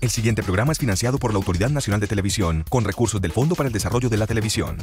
El siguiente programa es financiado por la Autoridad Nacional de Televisión, con recursos del Fondo para el Desarrollo de la Televisión.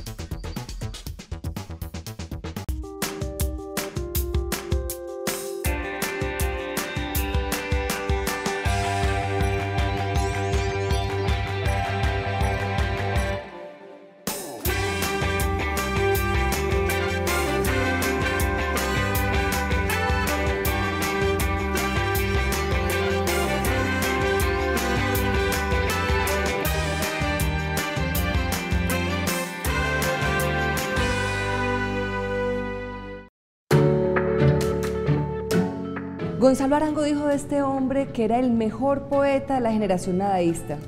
Gonzalo Arango dijo de este hombre que era el mejor poeta de la generación nadaísta,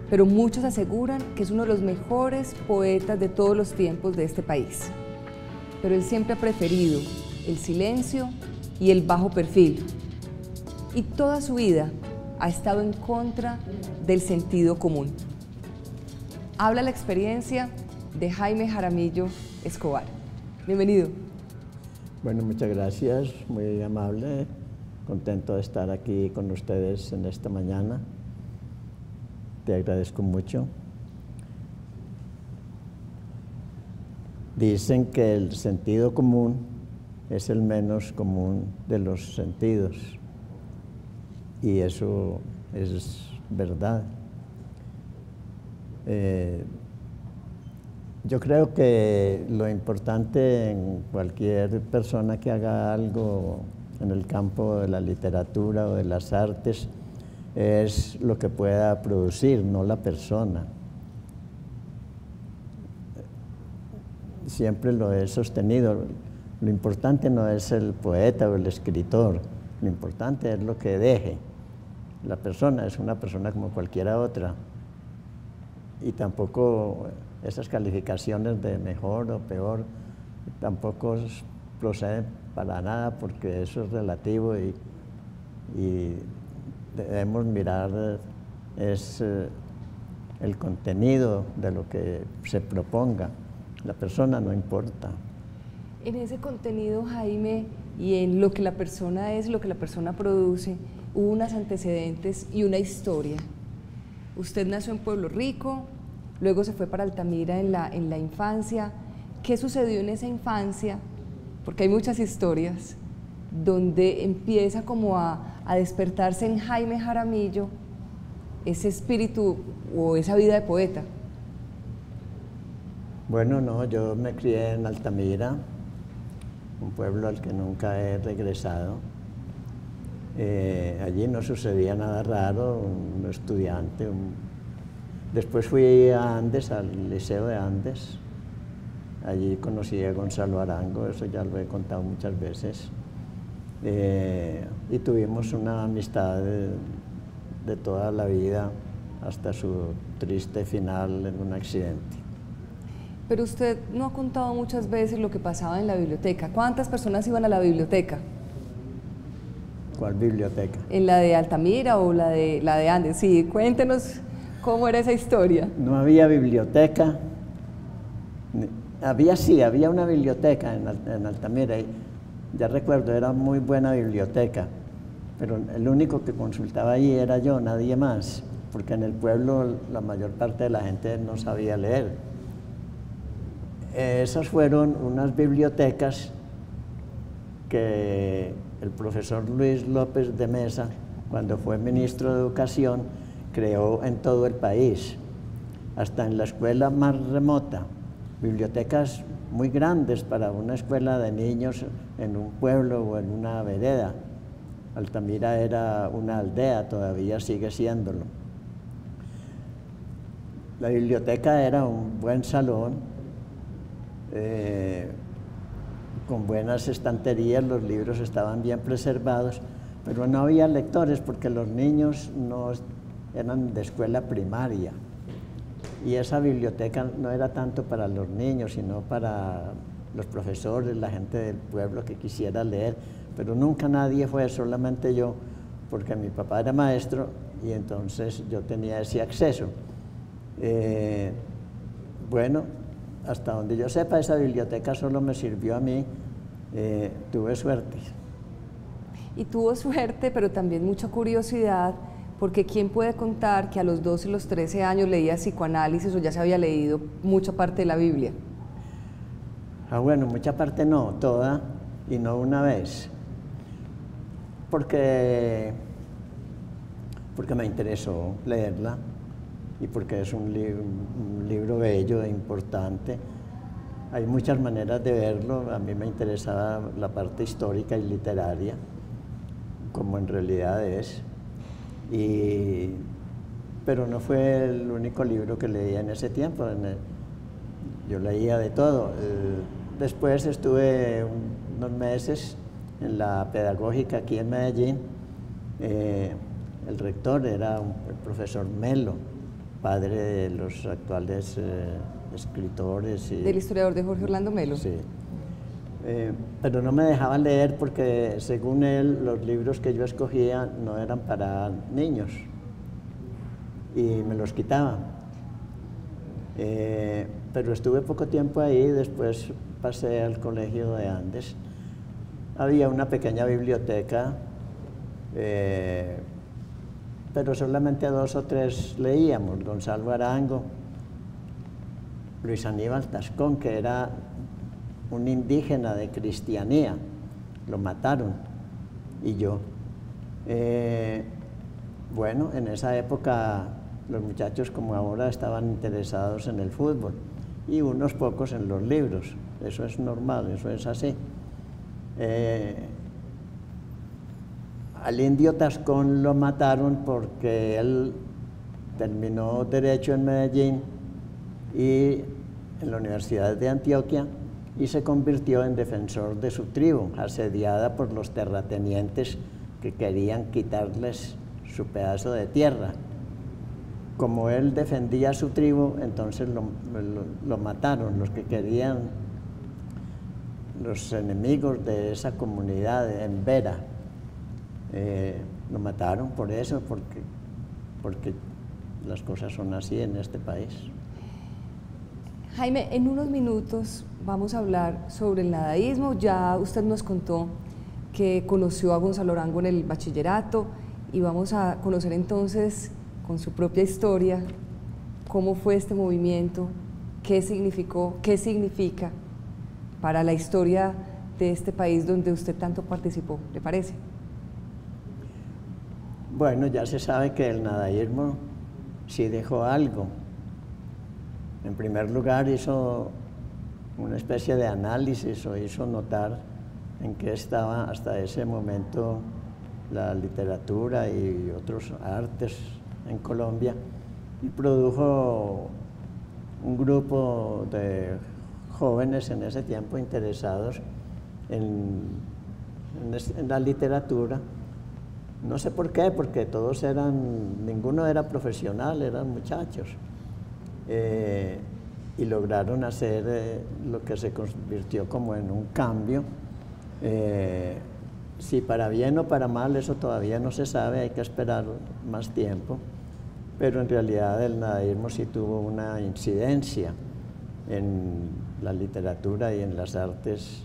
pero muchos aseguran que es uno de los mejores poetas de todos los tiempos de este país. Pero él siempre ha preferido el silencio y el bajo perfil, y toda su vida ha estado en contra del sentido común. Habla la experiencia de Jaime Jaramillo Escobar. Bienvenido. Bueno, muchas gracias, muy amable. Contento de estar aquí con ustedes en esta mañana. Te agradezco mucho. Dicen que el sentido común es el menos común de los sentidos. Y eso es verdad. Yo creo que lo importante en cualquier persona que haga algo en el campo de la literatura o de las artes es lo que pueda producir, no la persona. Siempre lo he sostenido. Lo importante no es el poeta o el escritor, lo importante es lo que deje. La persona es una persona como cualquiera otra. Y tampoco esas calificaciones de mejor o peor tampoco proceden para nada, porque eso es relativo y debemos mirar el contenido de lo que se proponga. La persona no importa. En ese contenido, Jaime, y en lo que la persona es, lo que la persona produce, hubo unos antecedentes y una historia. Usted nació en Pueblo Rico, luego se fue para Altamira en la infancia. ¿Qué sucedió en esa infancia? Porque hay muchas historias donde empieza como a despertarse en Jaime Jaramillo ese espíritu o esa vida de poeta. Bueno, no, yo me crié en Altamira, un pueblo al que nunca he regresado. Allí no sucedía nada raro, un estudiante. Después fui a Andes, al Liceo de Andes. Allí conocí a Gonzalo Arango, eso ya lo he contado muchas veces. Y tuvimos una amistad de toda la vida hasta su triste final en un accidente. Pero usted no ha contado muchas veces lo que pasaba en la biblioteca. ¿Cuántas personas iban a la biblioteca? ¿Cuál biblioteca? ¿En la de Altamira o la de Andes? Sí, cuéntenos cómo era esa historia. No había biblioteca. Había una biblioteca en Altamira, y ya recuerdo, era muy buena biblioteca, pero el único que consultaba allí era yo, nadie más, porque en el pueblo la mayor parte de la gente no sabía leer. Esas fueron unas bibliotecas que el profesor Luis López de Mesa, cuando fue ministro de Educación, creó en todo el país, hasta en la escuela más remota. Bibliotecas muy grandes para una escuela de niños en un pueblo o en una vereda. Altamira era una aldea, todavía sigue siéndolo. La biblioteca era un buen salón, con buenas estanterías, los libros estaban bien preservados, pero no había lectores porque los niños no eran de escuela primaria. Y esa biblioteca no era tanto para los niños, sino para los profesores, la gente del pueblo que quisiera leer, pero nunca nadie fue, solamente yo, porque mi papá era maestro y entonces yo tenía ese acceso. Bueno, hasta donde yo sepa, esa biblioteca solo me sirvió a mí, tuve suerte. Y tuvo suerte, pero también mucha curiosidad, porque ¿quién puede contar que a los 12 y los 13 años leía psicoanálisis o ya se había leído mucha parte de la Biblia? Bueno, mucha parte no, toda y no una vez, porque me interesó leerla y porque es un libro bello e importante. Hay muchas maneras de verlo. A mí me interesaba la parte histórica y literaria, como en realidad es, pero no fue el único libro que leía en ese tiempo. Yo leía de todo. Después estuve unos meses en la pedagógica aquí en Medellín. El rector era el profesor Melo, padre de los actuales escritores. Del historiador de Jorge Orlando Melo. Sí. Pero no me dejaba leer porque, según él, los libros que yo escogía no eran para niños y me los quitaba. Pero estuve poco tiempo ahí, después pasé al colegio de Andes. Había una pequeña biblioteca, pero solamente a 2 o 3 leíamos. Gonzalo Arango, Luis Aníbal Tascón, que era un indígena de Cristianía, lo mataron, y yo. Bueno, en esa época los muchachos, como ahora, estaban interesados en el fútbol y unos pocos en los libros. Eso es normal, eso es así. Al indio Tascón lo mataron porque él terminó Derecho en Medellín y en la Universidad de Antioquia y se convirtió en defensor de su tribu, asediada por los terratenientes que querían quitarles su pedazo de tierra. Como él defendía a su tribu, entonces lo mataron. Los que querían, los enemigos de esa comunidad en Vera, lo mataron por eso, porque las cosas son así en este país. Jaime, en unos minutos vamos a hablar sobre el nadaísmo. Ya usted nos contó que conoció a Gonzalo Arango en el bachillerato y vamos a conocer entonces, con su propia historia, cómo fue este movimiento, qué significó, qué significa para la historia de este país donde usted tanto participó. ¿Le parece? Bueno, ya se sabe que el nadaísmo sí dejó algo. En primer lugar, hizo una especie de análisis o hizo notar en qué estaba hasta ese momento la literatura y otros artes en Colombia, y produjo un grupo de jóvenes en ese tiempo interesados en la literatura. No sé por qué, porque todos ninguno era profesional, eran muchachos. Y lograron hacer lo que se convirtió como en un cambio. Si para bien o para mal, eso todavía no se sabe, hay que esperar más tiempo, pero en realidad el nadaísmo sí tuvo una incidencia en la literatura y en las artes,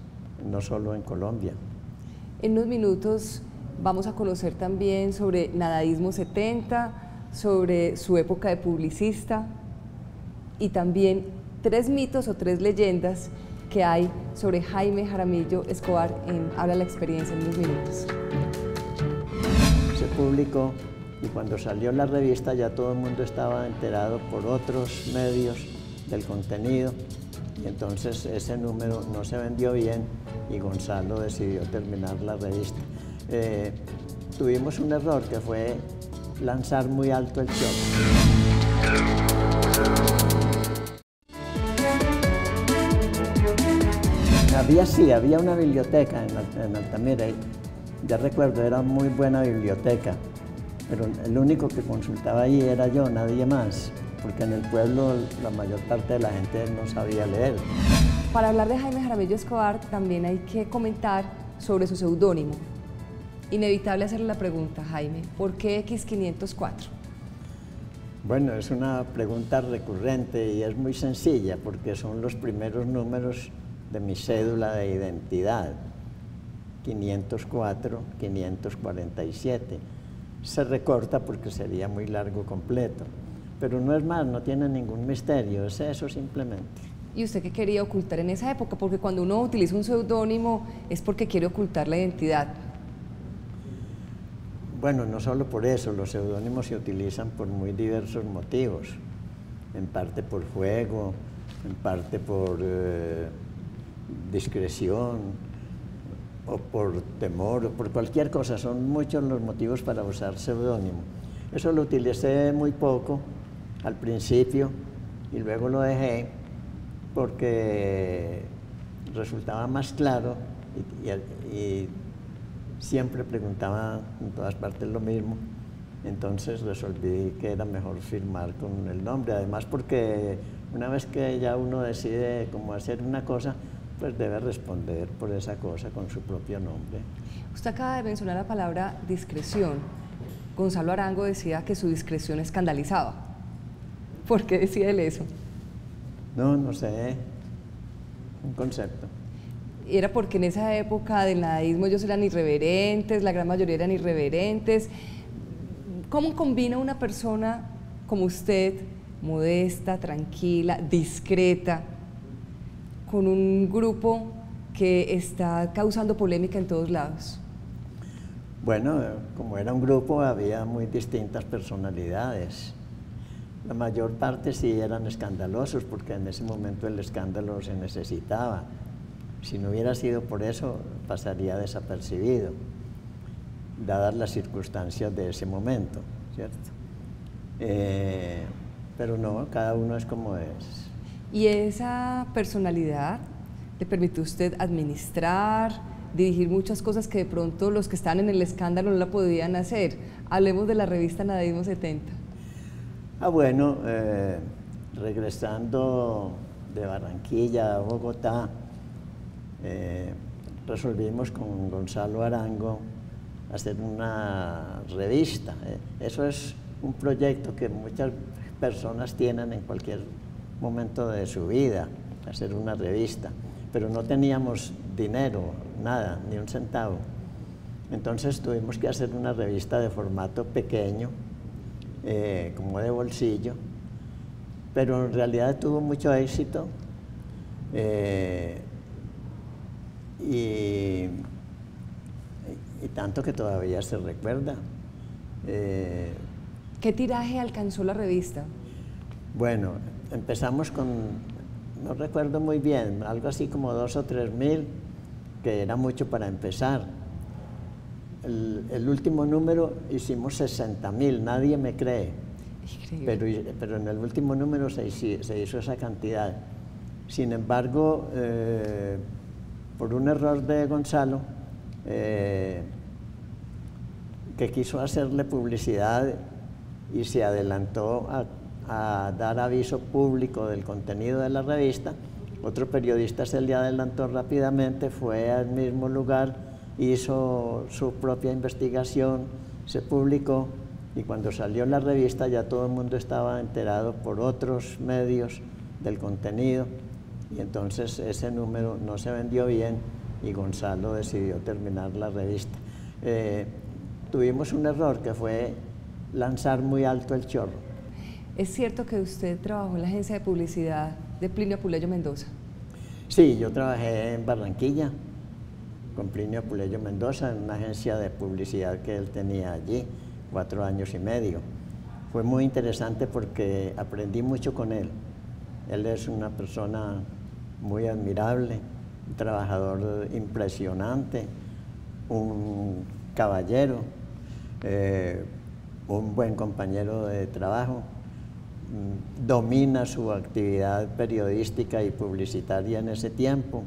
no solo en Colombia. En unos minutos vamos a conocer también sobre Nadaísmo 70, sobre su época de publicista y también 3 mitos o 3 leyendas que hay sobre Jaime Jaramillo Escobar en Habla la Experiencia, en unos minutos. Se publicó y cuando salió la revista ya todo el mundo estaba enterado por otros medios del contenido, y entonces ese número no se vendió bien y Gonzalo decidió terminar la revista. Tuvimos un error que fue lanzar muy alto el show. Había una biblioteca en Altamira, y ya recuerdo, era muy buena biblioteca, pero el único que consultaba allí era yo, nadie más, porque en el pueblo la mayor parte de la gente no sabía leer. Para hablar de Jaime Jaramillo Escobar también hay que comentar sobre su seudónimo. Inevitable hacerle la pregunta, Jaime, ¿por qué X504? Bueno, es una pregunta recurrente y es muy sencilla porque son los primeros números de mi cédula de identidad, 504, 547. se recorta porque sería muy largo completo. Pero no es más, no tiene ningún misterio, es eso simplemente. ¿Y usted qué quería ocultar en esa época? Porque cuando uno utiliza un seudónimo es porque quiere ocultar la identidad. Bueno, no solo por eso, los seudónimos se utilizan por muy diversos motivos, en parte por juego, en parte por discreción, o por temor, o por cualquier cosa. Son muchos los motivos para usar seudónimo. Eso lo utilicé muy poco al principio y luego lo dejé porque resultaba más claro y siempre preguntaba en todas partes lo mismo. Entonces resolví que era mejor firmar con el nombre, además porque una vez que ya uno decide cómo hacer una cosa, pues debe responder por esa cosa con su propio nombre. Usted acaba de mencionar la palabra discreción. Gonzalo Arango decía que su discreción escandalizaba. ¿Por qué decía él eso? No sé, un concepto. Era porque en esa época del nadaísmo ellos eran irreverentes, la gran mayoría eran irreverentes. ¿Cómo combina una persona como usted, modesta, tranquila, discreta, con un grupo que está causando polémica en todos lados? Bueno, como era un grupo, había muy distintas personalidades. La mayor parte sí eran escandalosos, porque en ese momento el escándalo se necesitaba. Si no hubiera sido por eso, pasaría desapercibido, dadas las circunstancias de ese momento, ¿cierto? Pero no, cada uno es como es. ¿Y esa personalidad le permitió a usted administrar, dirigir muchas cosas que de pronto los que están en el escándalo no la podían hacer? Hablemos de la revista Nadaísmo 70. Bueno, regresando de Barranquilla a Bogotá, resolvimos con Gonzalo Arango hacer una revista. Eso es un proyecto que muchas personas tienen en cualquier momento de su vida, hacer una revista, pero no teníamos dinero, nada, ni un centavo. Entonces tuvimos que hacer una revista de formato pequeño, como de bolsillo, pero en realidad tuvo mucho éxito. Y tanto que todavía se recuerda. ¿Qué tiraje alcanzó la revista? Bueno, empezamos con, no recuerdo muy bien, algo así como 2.000 o 3.000, que era mucho para empezar. El último número hicimos 60.000, nadie me cree. Pero en el último número se hizo esa cantidad. Sin embargo, por un error de Gonzalo, que quiso hacerle publicidad y se adelantó a dar aviso público del contenido de la revista, otro periodista se le adelantó rápidamente, fue al mismo lugar, hizo su propia investigación, se publicó, y cuando salió la revista ya todo el mundo estaba enterado por otros medios del contenido, y entonces ese número no se vendió bien y Gonzalo decidió terminar la revista. Tuvimos un error, que fue lanzar muy alto el chorro. ¿Es cierto que usted trabajó en la agencia de publicidad de Plinio Apuleyo Mendoza? Sí, yo trabajé en Barranquilla con Plinio Apuleyo Mendoza en una agencia de publicidad que él tenía allí, 4 años y medio. Fue muy interesante porque aprendí mucho con él. Él es una persona muy admirable, un trabajador impresionante, un caballero, un buen compañero de trabajo, domina su actividad periodística y publicitaria en ese tiempo.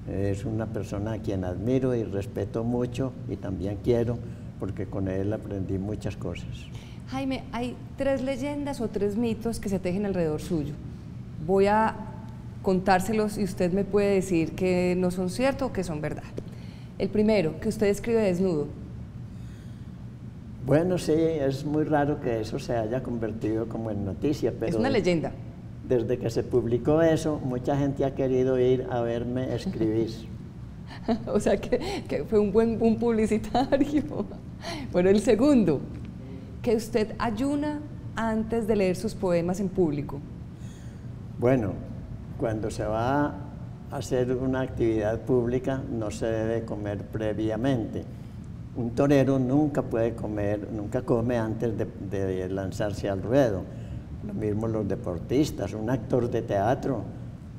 Es una persona a quien admiro y respeto mucho y también quiero, porque con él aprendí muchas cosas. Jaime, hay 3 leyendas o 3 mitos que se tejen alrededor suyo. Voy a contárselos y usted me puede decir que no son ciertos o que son verdad. El primero, que usted escribe desnudo. Bueno, sí, es muy raro que eso se haya convertido como en noticia, pero... Es una leyenda. Desde que se publicó eso, mucha gente ha querido ir a verme escribir. O sea que fue un buen publicitario. Bueno, el segundo. que usted ayuna antes de leer sus poemas en público? Bueno, cuando se va a hacer una actividad pública no se debe comer previamente. Un torero nunca puede comer, nunca come antes de lanzarse al ruedo. Lo mismo los deportistas. Un actor de teatro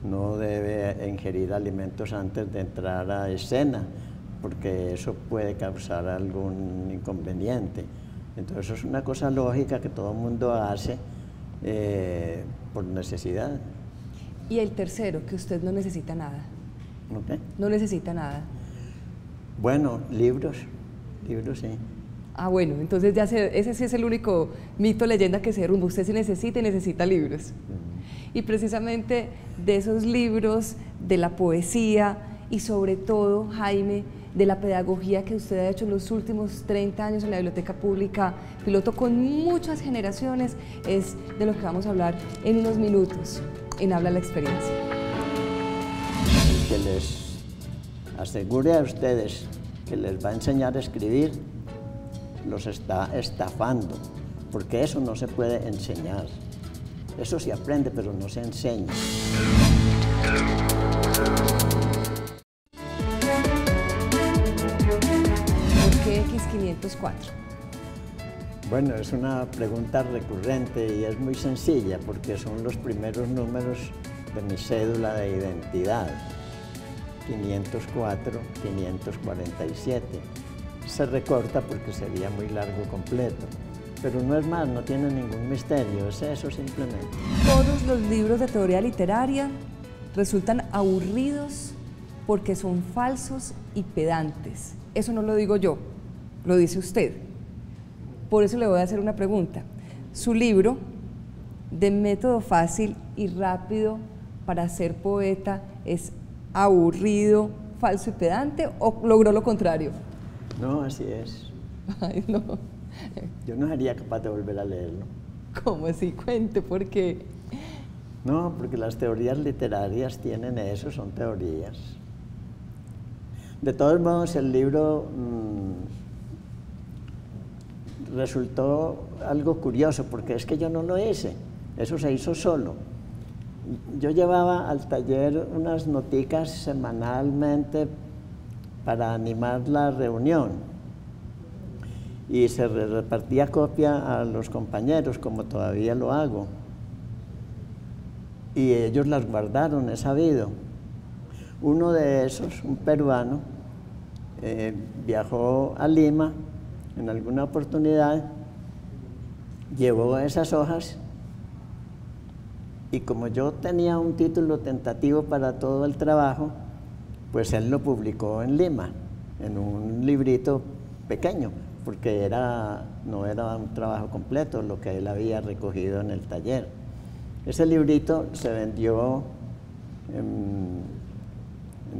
no debe ingerir alimentos antes de entrar a escena, porque eso puede causar algún inconveniente. Entonces eso es una cosa lógica que todo el mundo hace por necesidad. Y el tercero, que usted no necesita nada. ¿Okay? No necesita nada. Bueno, libros sí. Ah, bueno, entonces ya ese sí es el único mito, leyenda que se derrumba. Usted sí necesita y necesita libros. Y precisamente de esos libros, de la poesía y sobre todo, Jaime, de la pedagogía que usted ha hecho en los últimos 30 años en la Biblioteca Pública Piloto con muchas generaciones, es de lo que vamos a hablar en unos minutos en Habla la Experiencia. Que les asegure a ustedes que les va a enseñar a escribir, los está estafando, porque eso no se puede enseñar. Eso se aprende, pero no se enseña. ¿Por qué X504? Bueno, es una pregunta recurrente y es muy sencilla, porque son los primeros números de mi cédula de identidad. 504, 547. Se recorta porque sería muy largo completo, pero no es más, no tiene ningún misterio, es eso simplemente. Todos los libros de teoría literaria resultan aburridos porque son falsos y pedantes. Eso no lo digo yo, lo dice usted. Por eso le voy a hacer una pregunta. Su libro, de método fácil y rápido para ser poeta, ¿es aburrido, falso y pedante o logró lo contrario? No, así es. Ay, no. Yo no sería capaz de volver a leerlo. ¿Cómo así? Cuente, ¿por qué? No, porque las teorías literarias tienen eso, son teorías. De todos modos, el libro resultó algo curioso, porque es que yo no lo hice, eso se hizo solo. Yo llevaba al taller unas noticas semanalmente para animar la reunión y se repartía copia a los compañeros, como todavía lo hago. Y ellos las guardaron, he sabido. Uno de esos, un peruano, viajó a Lima en alguna oportunidad, llevó esas hojas y como yo tenía un título tentativo para todo el trabajo, pues él lo publicó en Lima, en un librito pequeño, porque no era un trabajo completo lo que él había recogido en el taller. Ese librito se vendió en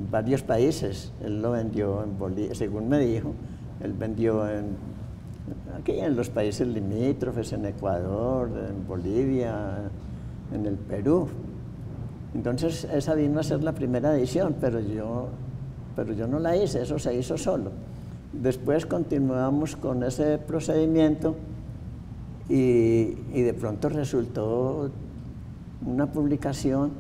varios países. Él lo vendió en Bolivia, según me dijo, él vendió aquí en los países limítrofes, en Ecuador, en Bolivia, en el Perú. Entonces esa vino a ser la primera edición, pero yo no la hice, eso se hizo solo. Después continuamos con ese procedimiento y de pronto resultó una publicación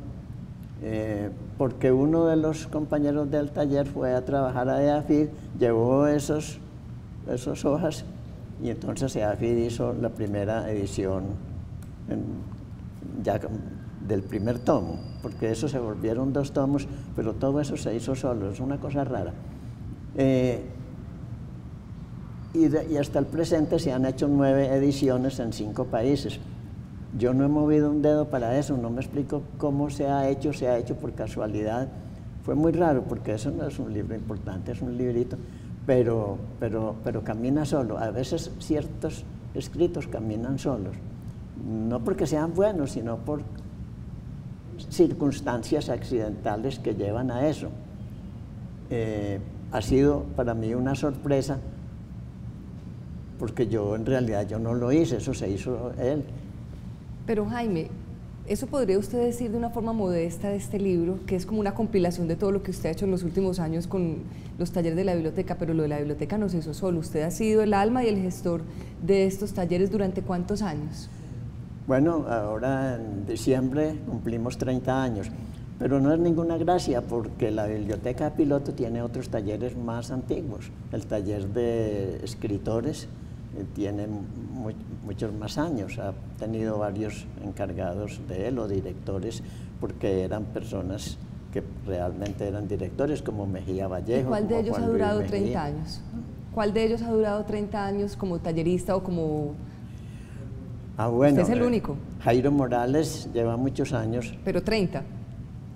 porque uno de los compañeros del taller fue a trabajar a EAFID, llevó esas hojas y entonces EAFID hizo la primera edición ya del primer tomo, porque eso se volvieron 2 tomos, pero todo eso se hizo solo, es una cosa rara. Y hasta el presente se han hecho 9 ediciones en 5 países. Yo no he movido un dedo para eso, no me explico cómo se ha hecho por casualidad. Fue muy raro porque eso no es un libro importante, es un librito, pero camina solo. A veces ciertos escritos caminan solos, no porque sean buenos, sino por circunstancias accidentales que llevan a eso. Ha sido para mí una sorpresa porque en realidad yo no lo hice, eso se hizo él. Pero Jaime, Eso podría usted decir de una forma modesta de este libro, que es como una compilación de todo lo que usted ha hecho en los últimos años con los talleres de la biblioteca, pero lo de la biblioteca no se hizo solo, usted ha sido el alma y el gestor de estos talleres ¿durante cuántos años? Bueno, ahora en diciembre cumplimos 30 años, pero no es ninguna gracia porque la biblioteca piloto tiene otros talleres más antiguos. El taller de escritores tiene muchos más años, ha tenido varios encargados de él o directores, porque eran personas que realmente eran directores, como Mejía Vallejo. ¿Y cuál de ellos ha durado 30 años? ¿Cuál de ellos ha durado 30 años como tallerista o como...? Bueno, usted es el único. Jairo Morales lleva muchos años. Pero 30.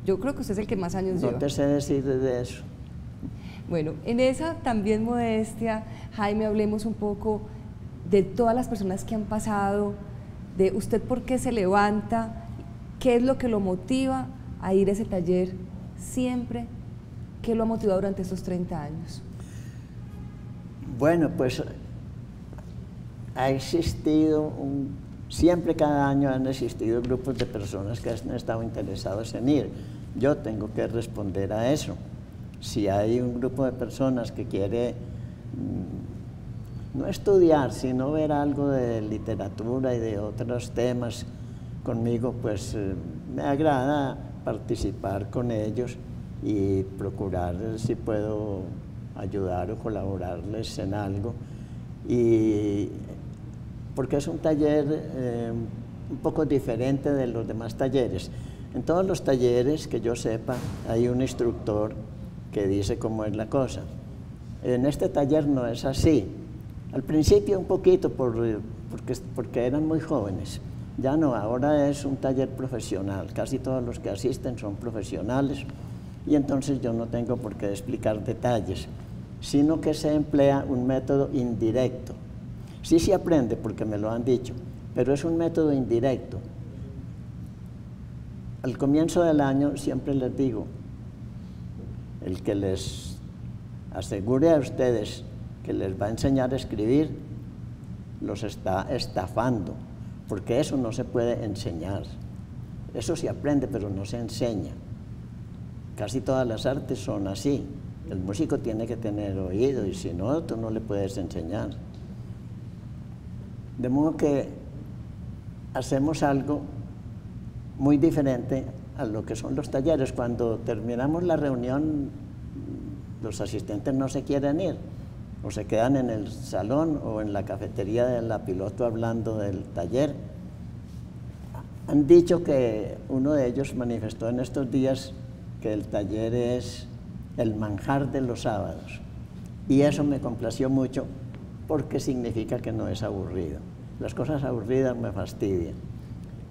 Yo creo que usted es el que más años lleva. No te sé decir de eso. Bueno, en esa también modestia, Jaime, hablemos un poco de todas las personas que han pasado, de usted por qué se levanta, qué es lo que lo motiva a ir a ese taller siempre, qué lo ha motivado durante estos 30 años. Bueno, pues ha existido, siempre cada año han existido grupos de personas que han estado interesados en ir. Yo tengo que responder a eso. Si hay un grupo de personas que quiere no estudiar, sino ver algo de literatura y de otros temas conmigo, pues me agrada participar con ellos y procurar si puedo ayudar o colaborarles en algo. Y porque es un taller un poco diferente de los demás talleres. En todos los talleres, que yo sepa, hay un instructor que dice cómo es la cosa. En este taller no es así. Al principio un poquito porque eran muy jóvenes. Ya no, ahora es un taller profesional. Casi todos los que asisten son profesionales y entonces yo no tengo por qué explicar detalles, sino que se emplea un método indirecto. Sí se aprende porque me lo han dicho, pero es un método indirecto. Al comienzo del año siempre les digo, el que les asegure a ustedes que les va a enseñar a escribir, los está estafando, porque eso no se puede enseñar. Eso se aprende, pero no se enseña. Casi todas las artes son así. El músico tiene que tener oído y si no, tú no le puedes enseñar. De modo que hacemos algo muy diferente a lo que son los talleres. Cuando terminamos la reunión, los asistentes no se quieren ir, o se quedan en el salón o en la cafetería de la piloto hablando del taller. Han dicho que uno de ellos manifestó en estos días que el taller es el manjar de los sábados, y eso me complació mucho porque significa que no es aburrido. Las cosas aburridas me fastidian.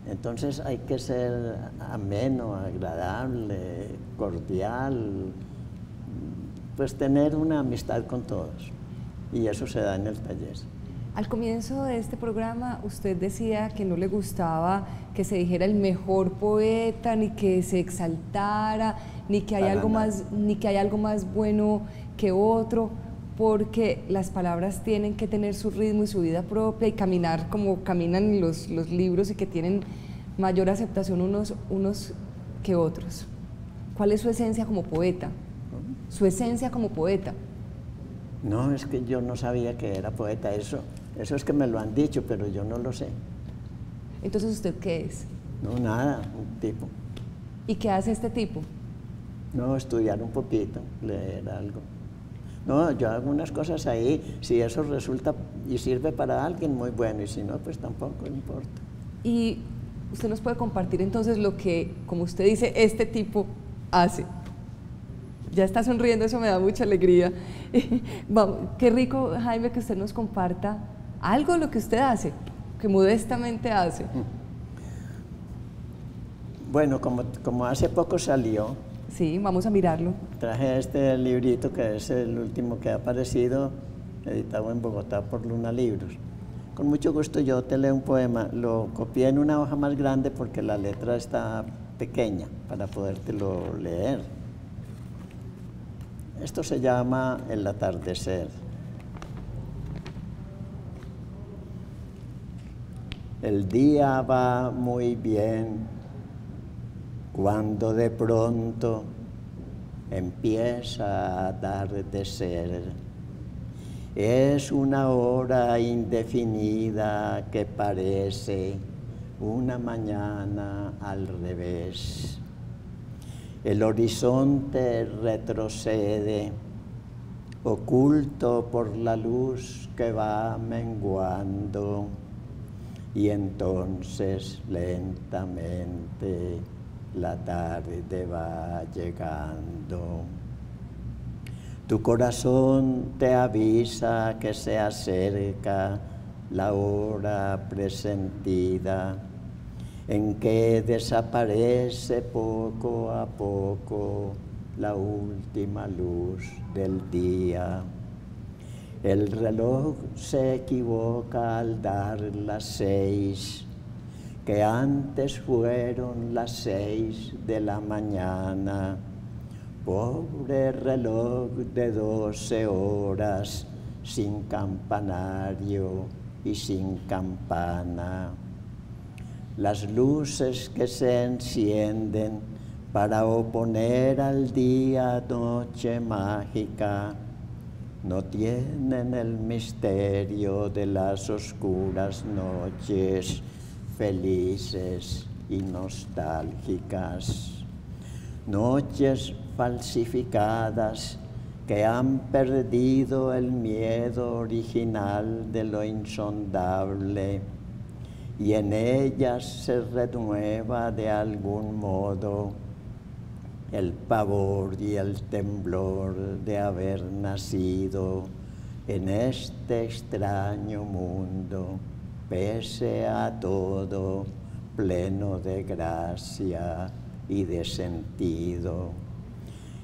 Entonces hay que ser ameno, agradable, cordial, pues tener una amistad con todos, y eso se da en el taller. Al comienzo de este programa usted decía que no le gustaba que se dijera el mejor poeta, ni que se exaltara, ni que hay algo más bueno que otro, porque las palabras tienen que tener su ritmo y su vida propia y caminar como caminan los libros, y que tienen mayor aceptación unos que otros. ¿Cuál es su esencia como poeta? Su esencia como poeta. No, es que yo no sabía que era poeta. Eso es que me lo han dicho, pero yo no lo sé. Entonces, ¿usted qué es? No, nada, un tipo. ¿Y qué hace este tipo? No, estudiar un poquito, leer algo. No, yo hago unas cosas ahí, si eso resulta y sirve para alguien, muy bueno, y si no, pues tampoco importa. Y usted nos puede compartir entonces lo que, como usted dice, este tipo hace. Ya está sonriendo, eso me da mucha alegría. Vamos, qué rico, Jaime, que usted nos comparta algo de lo que usted hace, que modestamente hace. Bueno, como hace poco salió, sí, vamos a mirarlo. Traje este librito que es el último que ha aparecido, editado en Bogotá por Luna Libros. Con mucho gusto yo te leo un poema. Lo copié en una hoja más grande porque la letra está pequeña para podértelo leer. Esto se llama El atardecer. El día va muy bien, cuando de pronto empieza a atardecer. Es una hora indefinida que parece una mañana al revés. El horizonte retrocede, oculto por la luz que va menguando, y entonces lentamente la tarde va llegando. Tu corazón te avisa que se acerca la hora presentida, en que desaparece poco a poco la última luz del día. El reloj se equivoca al dar las 6, que antes fueron las 6 de la mañana. Pobre reloj de 12 horas, sin campanario y sin campana. Las luces que se encienden para oponer al día noche mágica no tienen el misterio de las oscuras noches felices y nostálgicas. Noches falsificadas que han perdido el miedo original de lo insondable, y en ellas se renueva de algún modo el pavor y el temblor de haber nacido en este extraño mundo, pese a todo, pleno de gracia y de sentido.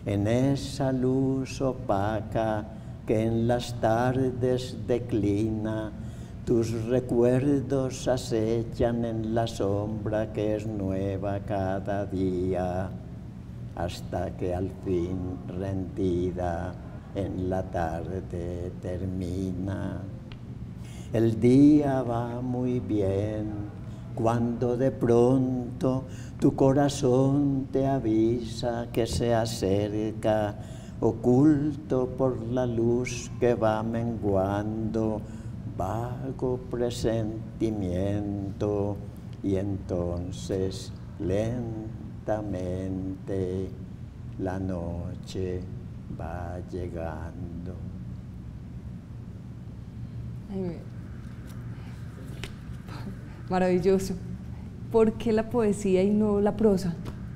En esa luz opaca que en las tardes declina, tus recuerdos acechan en la sombra que es nueva cada día, hasta que al fin rendida en la tarde termina. El día va muy bien cuando de pronto tu corazón te avisa que se acerca, oculto por la luz que va menguando, vago presentimiento, y entonces lentamente la noche va llegando. Maravilloso. ¿Por qué la poesía y no la prosa?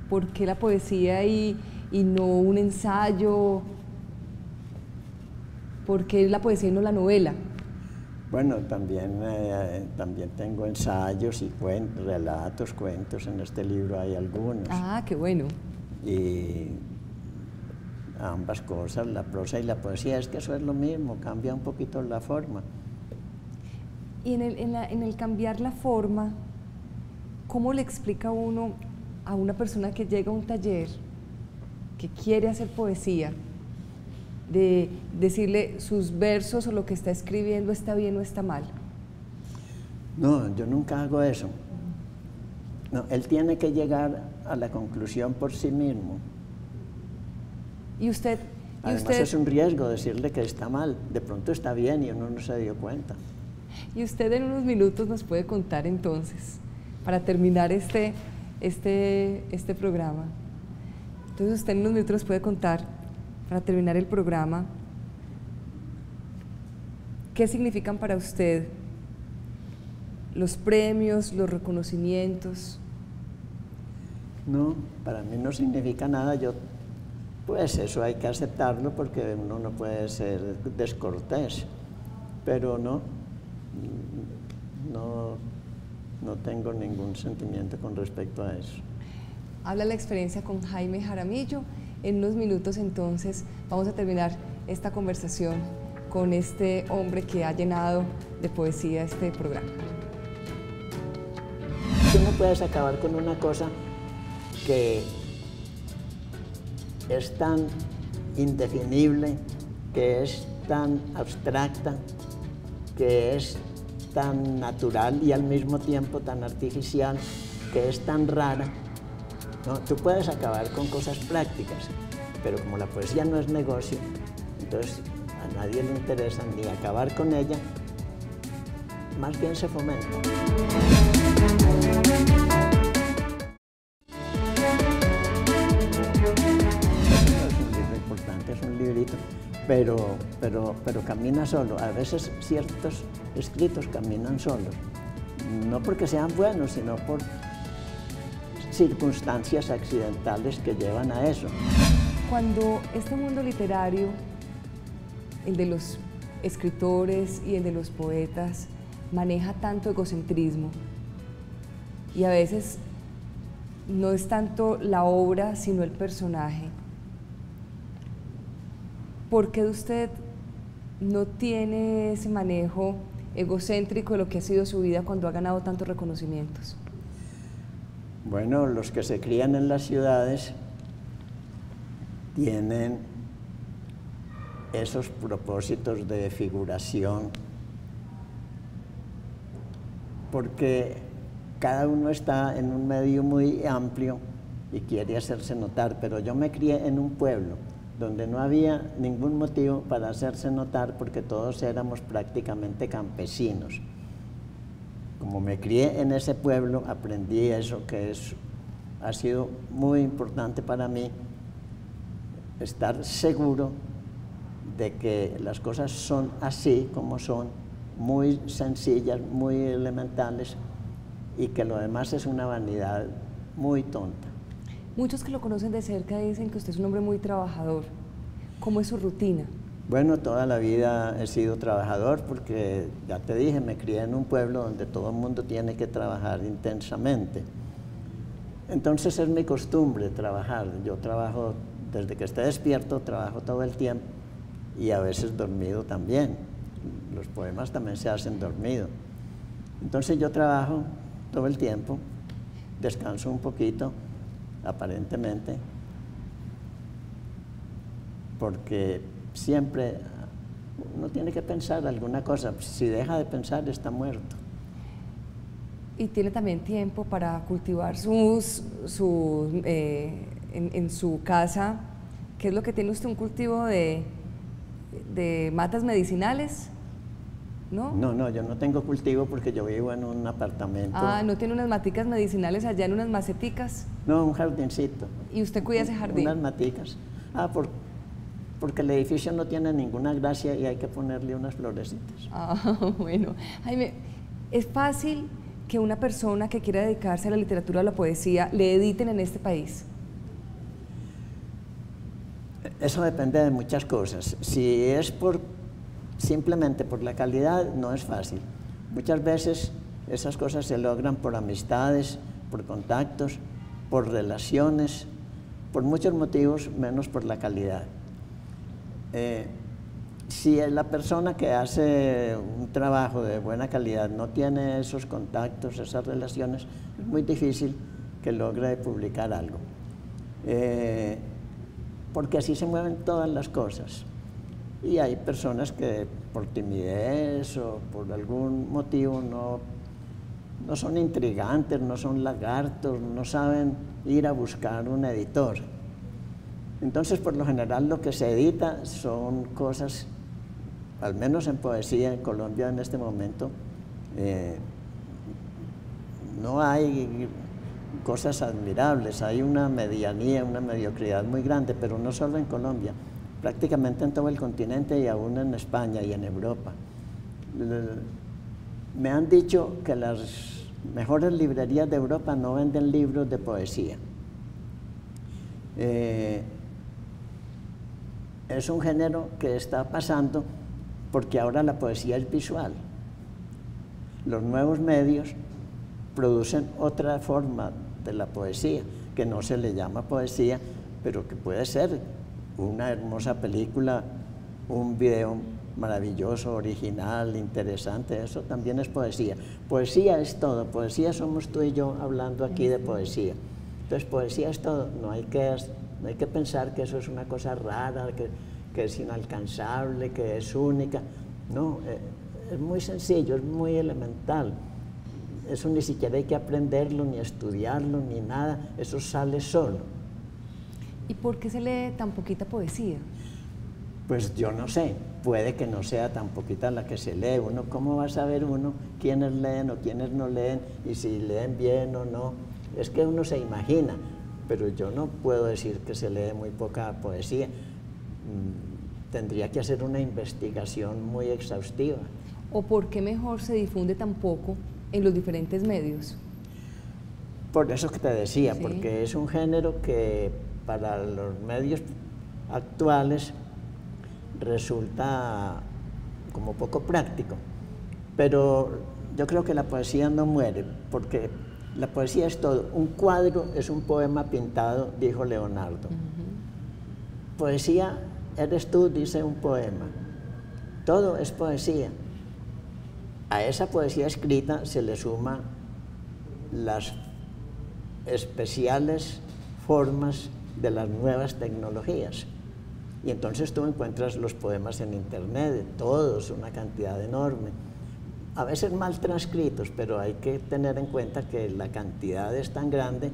¿Por qué la poesía y no un ensayo? ¿Por qué la poesía y no la novela? Bueno, también tengo ensayos y cuentos, relatos, cuentos. En este libro hay algunos. Ah, qué bueno. Y ambas cosas, la prosa y la poesía, es que eso es lo mismo, cambia un poquito la forma. Y en el cambiar la forma, ¿cómo le explica uno a una persona que llega a un taller, que quiere hacer poesía, de decirle sus versos o lo que está escribiendo está bien o está mal? No, yo nunca hago eso. No, él tiene que llegar a la conclusión por sí mismo. ¿Y usted? Además es un riesgo decirle que está mal. De pronto está bien y uno no se dio cuenta. Y usted en unos minutos nos puede contar entonces, para terminar este programa. Entonces usted en unos minutos nos puede contar, para terminar el programa, ¿qué significan para usted los premios, los reconocimientos? No, para mí no significa nada. Pues eso hay que aceptarlo porque uno no puede ser descortés, pero no tengo ningún sentimiento con respecto a eso. Habla la experiencia con Jaime Jaramillo. En unos minutos entonces vamos a terminar esta conversación con este hombre que ha llenado de poesía este programa. Tú no puedes acabar con una cosa que es tan indefinible, que es tan abstracta, que es tan natural y al mismo tiempo tan artificial, que es tan rara, No, tú puedes acabar con cosas prácticas, pero como la poesía no es negocio, entonces a nadie le interesa ni acabar con ella, más bien se fomenta. Es un libro importante, es un librito, pero camina solo. A veces ciertos escritos caminan solos, no porque sean buenos, sino por circunstancias accidentales que llevan a eso. Cuando este mundo literario, el de los escritores y el de los poetas, maneja tanto egocentrismo y a veces no es tanto la obra sino el personaje, ¿por qué usted no tiene ese manejo egocéntrico de lo que ha sido su vida cuando ha ganado tantos reconocimientos? Bueno, los que se crían en las ciudades tienen esos propósitos de figuración, porque cada uno está en un medio muy amplio y quiere hacerse notar, pero yo me crié en un pueblo donde no había ningún motivo para hacerse notar porque todos éramos prácticamente campesinos. Como me crié en ese pueblo, aprendí eso que ha sido muy importante para mí, estar seguro de que las cosas son así como son, muy sencillas, muy elementales, y que lo demás es una vanidad muy tonta. Muchos que lo conocen de cerca dicen que usted es un hombre muy trabajador. ¿Cómo es su rutina? Bueno, toda la vida he sido trabajador porque, ya te dije, me crié en un pueblo donde todo el mundo tiene que trabajar intensamente. Entonces es mi costumbre trabajar. Yo trabajo, desde que esté despierto, trabajo todo el tiempo y a veces dormido también. Los poemas también se hacen dormido. Entonces yo trabajo todo el tiempo, descanso un poquito, aparentemente, porque siempre uno tiene que pensar alguna cosa. Si deja de pensar, está muerto. Y tiene también tiempo para cultivar en su casa. ¿Qué es lo que tiene usted? ¿Un cultivo de matas medicinales? ¿No? No, yo no tengo cultivo porque yo vivo en un apartamento. Ah, ¿no tiene unas maticas medicinales allá en unas maceticas? No, un jardincito. ¿Y usted cuida ese jardín? Unas maticas. Porque el edificio no tiene ninguna gracia y hay que ponerle unas florecitas. Ah, bueno. Jaime, ¿es fácil que una persona que quiera dedicarse a la literatura o a la poesía le editen en este país? Eso depende de muchas cosas. Si es simplemente por la calidad, no es fácil. Muchas veces esas cosas se logran por amistades, por contactos, por relaciones, por muchos motivos, menos por la calidad. Si la persona que hace un trabajo de buena calidad no tiene esos contactos, esas relaciones, es muy difícil que logre publicar algo. Porque así se mueven todas las cosas. Y hay personas que por timidez o por algún motivo no son intrigantes, no son lagartos, no saben ir a buscar un editor. Entonces, por lo general, lo que se edita son cosas, al menos en poesía en Colombia en este momento, no hay cosas admirables, hay una medianía, una mediocridad muy grande, pero no solo en Colombia, prácticamente en todo el continente y aún en España y en Europa. Me han dicho que las mejores librerías de Europa no venden libros de poesía. Es un género que está pasando porque ahora la poesía es visual. Los nuevos medios producen otra forma de la poesía, que no se le llama poesía, pero que puede ser una hermosa película, un video maravilloso, original, interesante. Eso también es poesía. Poesía es todo. Poesía somos tú y yo hablando aquí de poesía. Entonces, poesía es todo. No hay que pensar que eso es una cosa rara, que es inalcanzable, que es única. No, es muy sencillo, es muy elemental. eso ni siquiera hay que aprenderlo, ni estudiarlo, ni nada, eso sale solo. ¿Y por qué se lee tan poquita poesía? Pues yo no sé, puede que no sea tan poquita la que se lee. Uno, ¿cómo va a saber uno quiénes leen o quiénes no leen y si leen bien o no? Es que uno se imagina, pero yo no puedo decir que se lee muy poca poesía. Tendría que hacer una investigación muy exhaustiva. ¿O por qué mejor se difunde tan poco en los diferentes medios? Por eso que te decía, Sí. porque es un género que para los medios actuales resulta como poco práctico, pero yo creo que la poesía no muere, porque la poesía es todo. Un cuadro es un poema pintado, dijo Leonardo. Poesía eres tú, dice un poema. Todo es poesía. A esa poesía escrita se le suma las especiales formas de las nuevas tecnologías. Y entonces tú encuentras los poemas en internet, todos, una cantidad enorme. A veces mal transcritos, pero hay que tener en cuenta que la cantidad es tan grande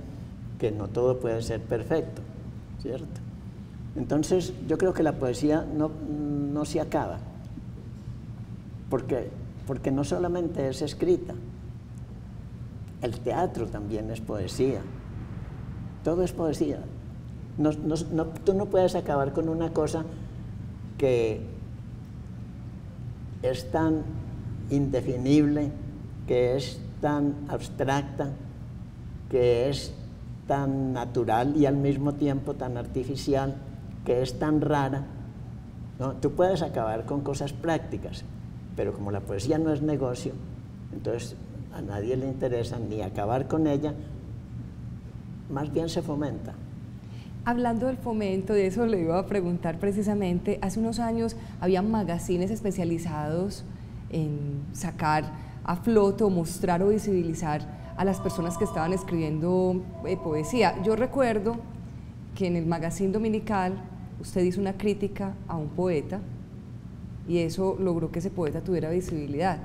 que no todo puede ser perfecto, ¿cierto? Entonces yo creo que la poesía no se acaba, porque no solamente es escrita, el teatro también es poesía, todo es poesía. Tú no puedes acabar con una cosa que es tan indefinible, que es tan abstracta, que es tan natural y al mismo tiempo tan artificial, que es tan rara, ¿no? Tú puedes acabar con cosas prácticas, pero como la poesía no es negocio, entonces a nadie le interesa ni acabar con ella, más bien se fomenta. Hablando del fomento, de eso le iba a preguntar precisamente. Hace unos años había magazines especializados en sacar a flote o mostrar o visibilizar a las personas que estaban escribiendo poesía. Yo recuerdo que en el magazine dominical usted hizo una crítica a un poeta y eso logró que ese poeta tuviera visibilidad.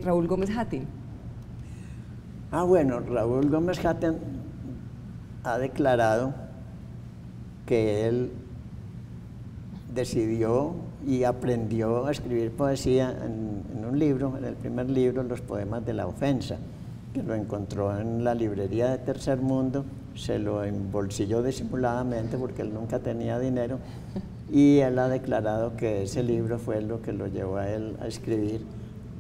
Raúl Gómez Hatín. Bueno, Raúl Gómez Hatín ha declarado que él decidió y aprendió a escribir poesía en un libro, en el primer libro, Los poemas de la ofensa, que lo encontró en la librería de Tercer Mundo, se lo embolsilló disimuladamente porque él nunca tenía dinero y él ha declarado que ese libro fue lo que lo llevó a él a escribir,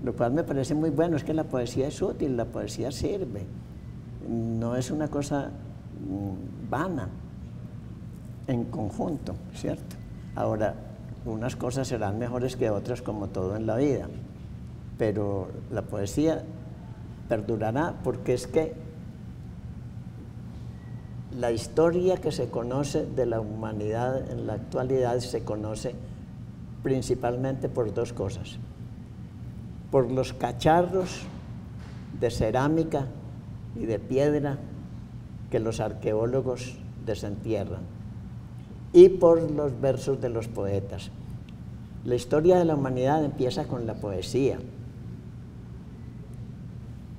lo cual me parece muy bueno. Es que la poesía es útil, la poesía sirve, no es una cosa vana, en conjunto, ¿cierto? Ahora, unas cosas serán mejores que otras como todo en la vida, pero la poesía perdurará porque es que la historia que se conoce de la humanidad en la actualidad se conoce principalmente por dos cosas: por los cacharros de cerámica y de piedra que los arqueólogos desentierran, y por los versos de los poetas. La historia de la humanidad empieza con la poesía.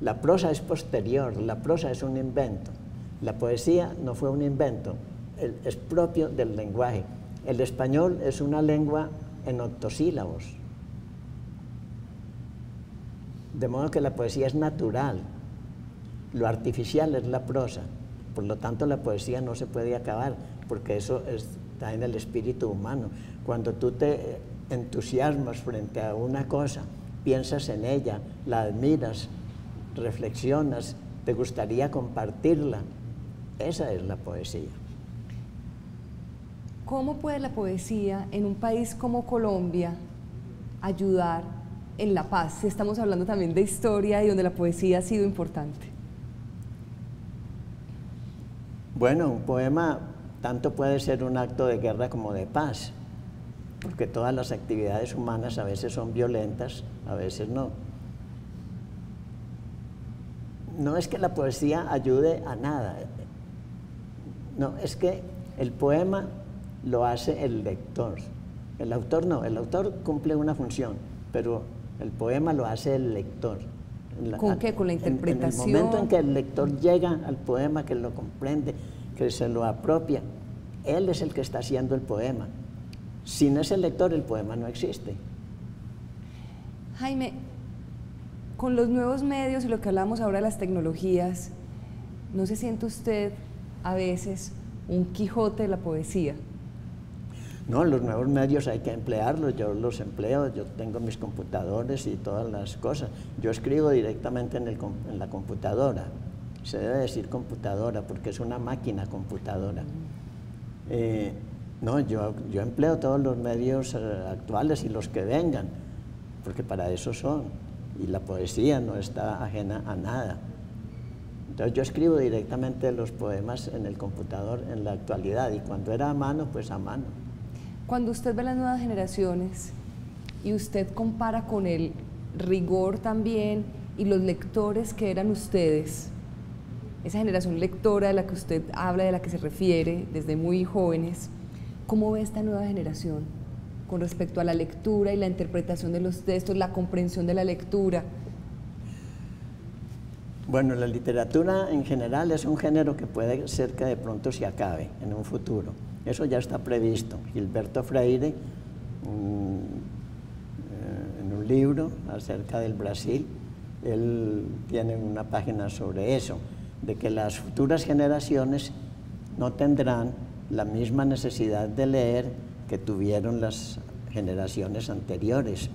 La prosa es posterior, la prosa es un invento. La poesía no fue un invento, es propio del lenguaje. El español es una lengua en octosílabos, de modo que la poesía es natural. Lo artificial es la prosa. Por lo tanto, la poesía no se puede acabar, porque eso está en el espíritu humano. Cuando tú te entusiasmas frente a una cosa, piensas en ella, la admiras, reflexionas, te gustaría compartirla, esa es la poesía. ¿Cómo puede la poesía en un país como Colombia ayudar en la paz? Si estamos hablando también de historia y donde la poesía ha sido importante. Bueno, un poema tanto puede ser un acto de guerra como de paz, porque todas las actividades humanas a veces son violentas, a veces no. No es que la poesía ayude a nada, no, es que el poema lo hace el lector, el autor no, el autor cumple una función, pero el poema lo hace el lector. ¿Con qué? ¿Con la interpretación? En el momento en que el lector llega al poema, que lo comprende, que se lo apropia, él es el que está haciendo el poema. Sin ese lector el poema no existe. Jaime, con los nuevos medios y lo que hablamos ahora de las tecnologías, ¿no se siente usted a veces un Quijote de la poesía? No, los nuevos medios hay que emplearlos, yo los empleo, yo tengo mis computadores y todas las cosas. Yo escribo directamente en la computadora, se debe decir computadora porque es una máquina computadora. No, yo empleo todos los medios actuales y los que vengan, porque para eso son, y la poesía no está ajena a nada. Entonces yo escribo directamente los poemas en el computador en la actualidad, y cuando era a mano, pues a mano. Cuando usted ve las nuevas generaciones y usted compara con el rigor también y los lectores que eran ustedes, esa generación lectora de la que usted habla, de la que se refiere desde muy jóvenes, ¿cómo ve esta nueva generación con respecto a la lectura y la interpretación de los textos, la comprensión de la lectura? Bueno, la literatura en general es un género que puede ser que de pronto se acabe en un futuro. Eso ya está previsto. Gilberto Freire, en un libro acerca del Brasil, él tiene una página sobre eso, de que las futuras generaciones no tendrán la misma necesidad de leer que tuvieron las generaciones anteriores,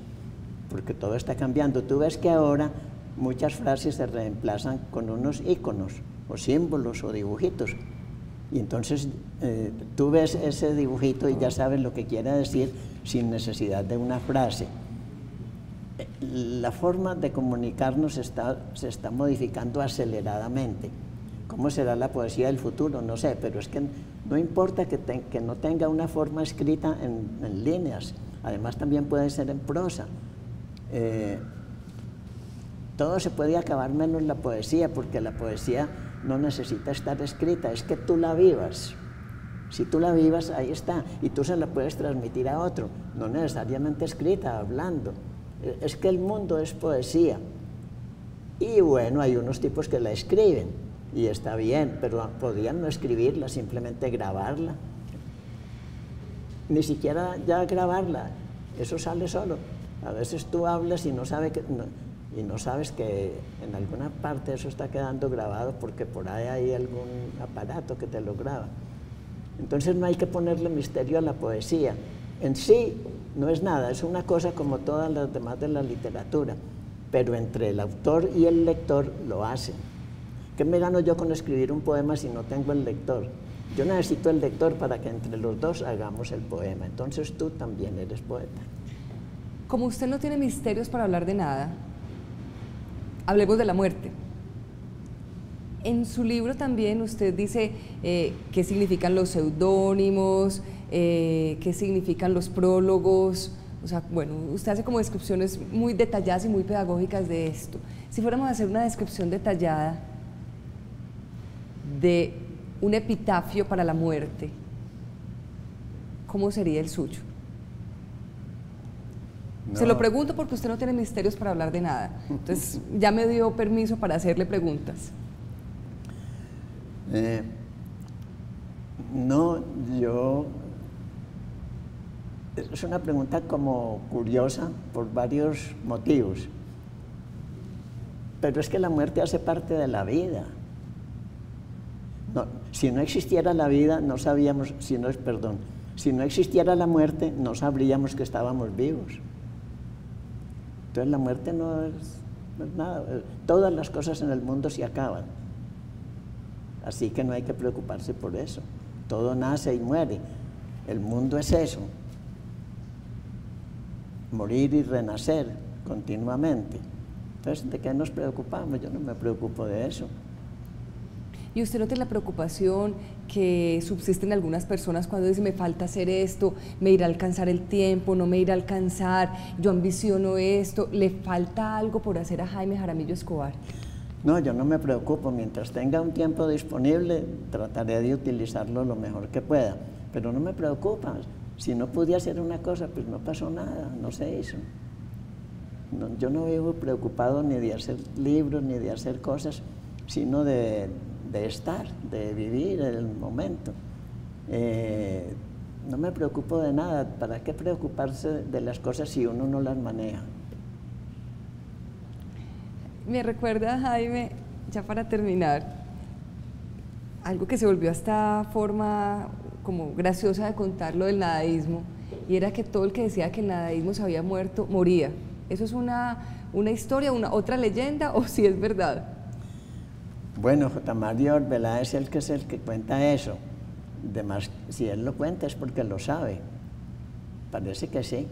porque todo está cambiando. Tú ves que ahora muchas frases se reemplazan con unos íconos, o símbolos, o dibujitos, y entonces tú ves ese dibujito y ya sabes lo que quiere decir sin necesidad de una frase. La forma de comunicarnos se está modificando aceleradamente. ¿Cómo será la poesía del futuro? No sé, pero es que no importa que no tenga una forma escrita en líneas, además también puede ser en prosa. Todo se puede acabar menos la poesía, porque la poesía no necesita estar escrita, es que tú la vivas. Si tú la vivas, ahí está, y tú se la puedes transmitir a otro, no necesariamente escrita, hablando. Es que el mundo es poesía. Y bueno, hay unos tipos que la escriben, y está bien, pero podrían no escribirla, simplemente grabarla. Ni siquiera ya grabarla, eso sale solo. A veces tú hablas y no sabes que en alguna parte eso está quedando grabado porque por ahí hay algún aparato que te lo graba. Entonces no hay que ponerle misterio a la poesía. En sí no es nada, es una cosa como todas las demás de la literatura, pero entre el autor y el lector lo hacen. ¿Qué me gano yo con escribir un poema si no tengo el lector? Yo necesito el lector para que entre los dos hagamos el poema. Entonces tú también eres poeta. Como usted no tiene misterios para hablar de nada, hablemos de la muerte. En su libro también usted dice qué significan los seudónimos, qué significan los prólogos. O sea, bueno, usted hace como descripciones muy detalladas y muy pedagógicas de esto. Si fuéramos a hacer una descripción detallada de un epitafio para la muerte, ¿cómo sería el suyo? No. Se lo pregunto porque usted no tiene misterios para hablar de nada. Entonces, ya me dio permiso para hacerle preguntas. Es una pregunta como curiosa por varios motivos. Pero es que la muerte hace parte de la vida. No, si no existiera la vida, no sabíamos, si no existiera la muerte, no sabríamos que estábamos vivos. Entonces la muerte no es nada. Todas las cosas en el mundo se acaban. Así que no hay que preocuparse por eso. Todo nace y muere. El mundo es eso. Morir y renacer continuamente. Entonces, ¿de qué nos preocupamos? Yo no me preocupo de eso. ¿Y usted no tiene la preocupación que subsisten algunas personas cuando dicen me falta hacer esto, me irá a alcanzar el tiempo, no me irá a alcanzar, yo ambiciono esto, le falta algo por hacer a Jaime Jaramillo Escobar? No, yo no me preocupo. Mientras tenga un tiempo disponible, trataré de utilizarlo lo mejor que pueda. Pero no me preocupa. Si no pude hacer una cosa, pues no pasó nada, no se hizo. Yo no vivo preocupado ni de hacer libros, ni de hacer cosas, sino de estar, de vivir el momento. No me preocupo de nada. ¿Para qué preocuparse de las cosas si uno no las maneja? Me recuerda, Jaime, ya para terminar, algo que se volvió esta forma como graciosa de contar lo del nadaísmo, y era que todo el que decía que el nadaísmo se había muerto, moría. ¿Eso es una historia, otra leyenda, o si es verdad? Bueno, J. Mario Arbeláez es el que cuenta eso. Además, si él lo cuenta es porque lo sabe. Parece que sí.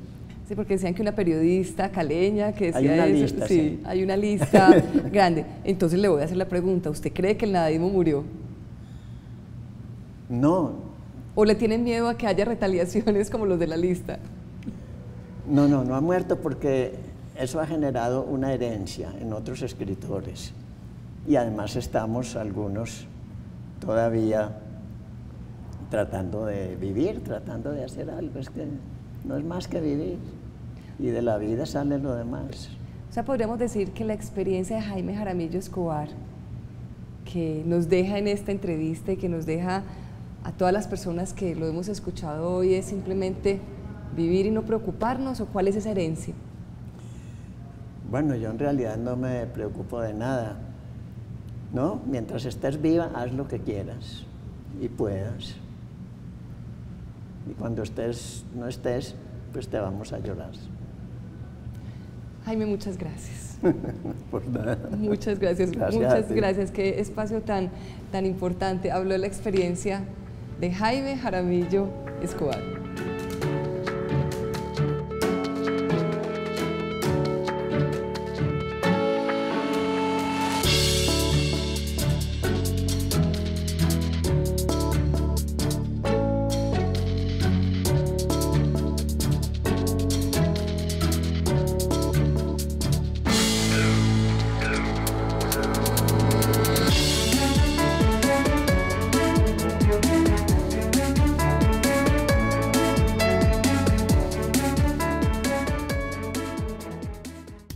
Sí, porque decían que una periodista caleña que decía hay una eso. lista, sí, hay una lista grande. Entonces le voy a hacer la pregunta, ¿usted cree que el nadaísmo murió? No. ¿O le tienen miedo a que haya retaliaciones como los de la lista? No ha muerto porque eso ha generado una herencia en otros escritores. Y además estamos algunos todavía tratando de vivir, tratando de hacer algo. Es que no es más que vivir. Y de la vida sale lo demás. O sea, podríamos decir que la experiencia de Jaime Jaramillo Escobar, que nos deja en esta entrevista y que nos deja a todas las personas que lo hemos escuchado hoy, es simplemente vivir y no preocuparnos, ¿o cuál es esa herencia? Bueno, yo en realidad no me preocupo de nada, ¿no? Mientras estés viva, haz lo que quieras y puedas. Y cuando no estés, pues te vamos a llorar. Jaime, muchas gracias. Por nada. Muchas gracias, Gracias muchas gracias. Qué espacio tan importante. Habló de la experiencia de Jaime Jaramillo Escobar.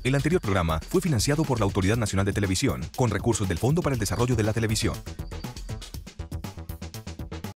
El anterior programa fue financiado por la Autoridad Nacional de Televisión, con recursos del Fondo para el Desarrollo de la Televisión.